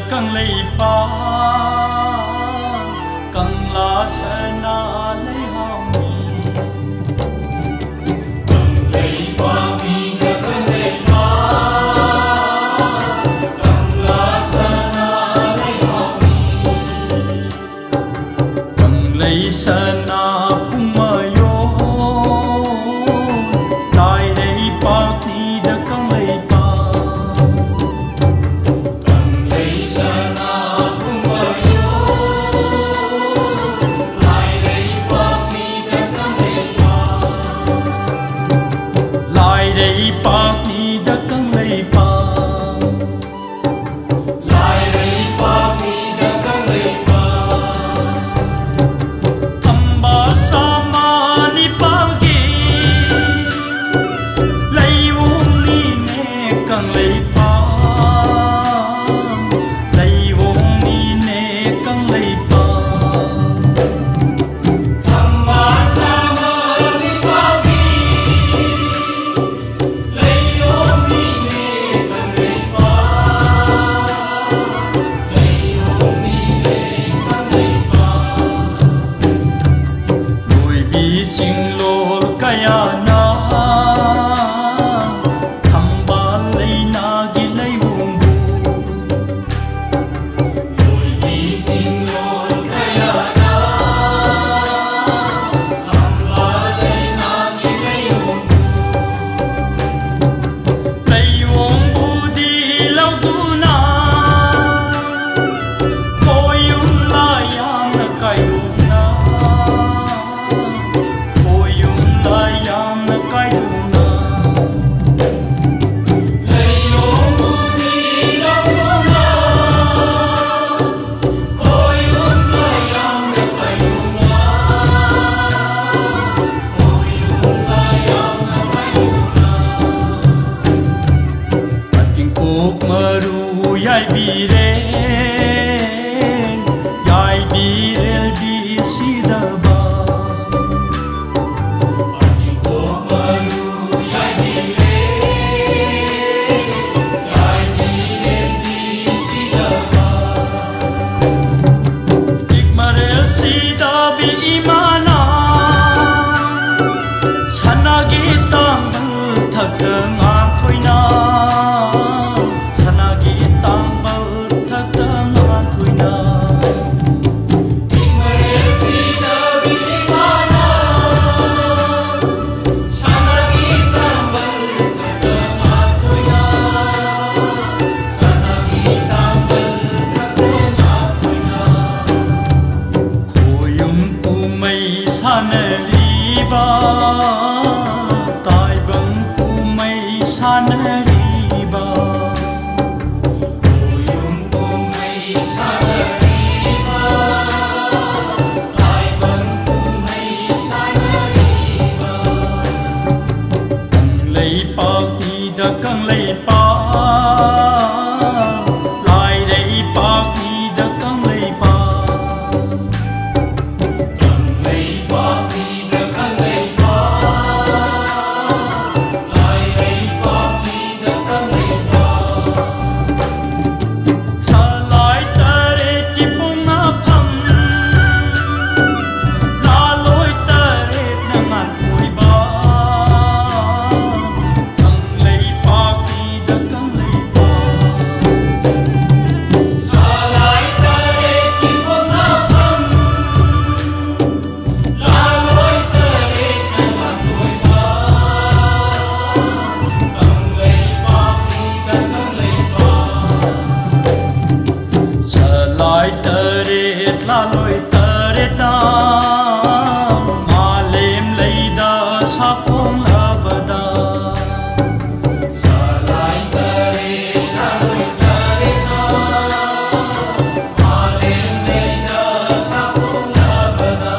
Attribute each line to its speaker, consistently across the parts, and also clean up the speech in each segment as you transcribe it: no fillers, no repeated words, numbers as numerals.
Speaker 1: Kang lay pa kang lasa na lay hami kang lay pa mi na kang lay pa kang lasa na lay hami kang lay sana pumayo lay lay pa ni da kang lay pa Sanagi tang bal
Speaker 2: lai taret la loi tareta malem leida sa khong abada
Speaker 1: salai tare la loi tareta malem leida sa khong abada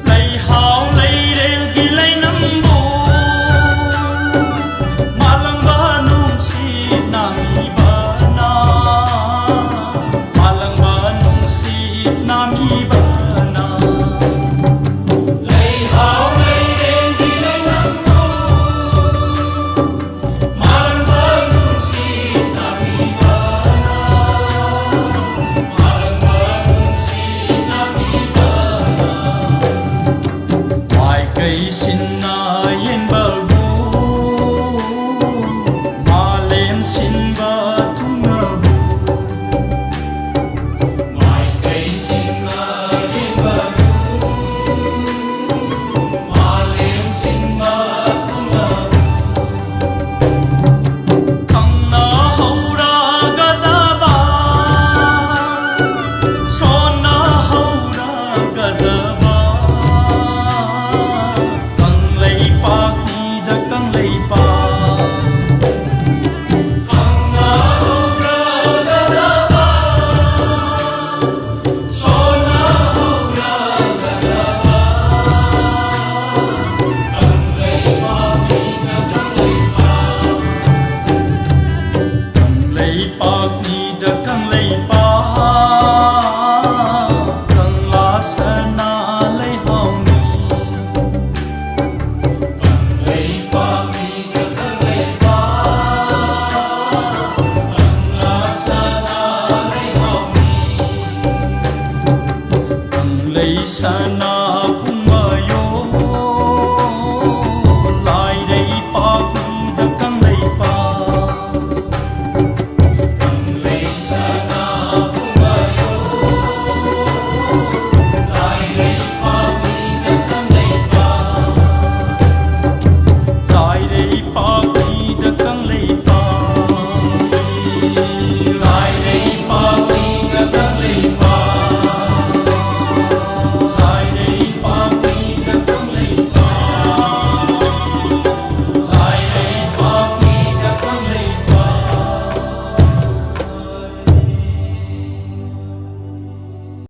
Speaker 2: lei hao lei rel gi lei nam bo malam ba num si nang i ba na malam ba num si nam i ba na
Speaker 1: lei hao lei rel gi lei nam bo malam ba num si nam i ba na malam ba num si nam i ba na
Speaker 2: mai kai sin na yen bal bu malem sin ba tung na bu
Speaker 1: mai kai sin na yin ba nu malem sin ba thung na
Speaker 2: khang na hau ra ga da ba so na hau ra ga da ba kang lei pa ki da kang lei pa
Speaker 1: khang na ho ra ga da ba so na ho ra ga da ba kang lei pa mi na kang lei pa
Speaker 2: kang lei pa ki da kang lei pa kang la sa na lei hau ni
Speaker 1: kang lei pa mi na kang lei pa kang la sa na lei hao mi
Speaker 2: kang lei sa na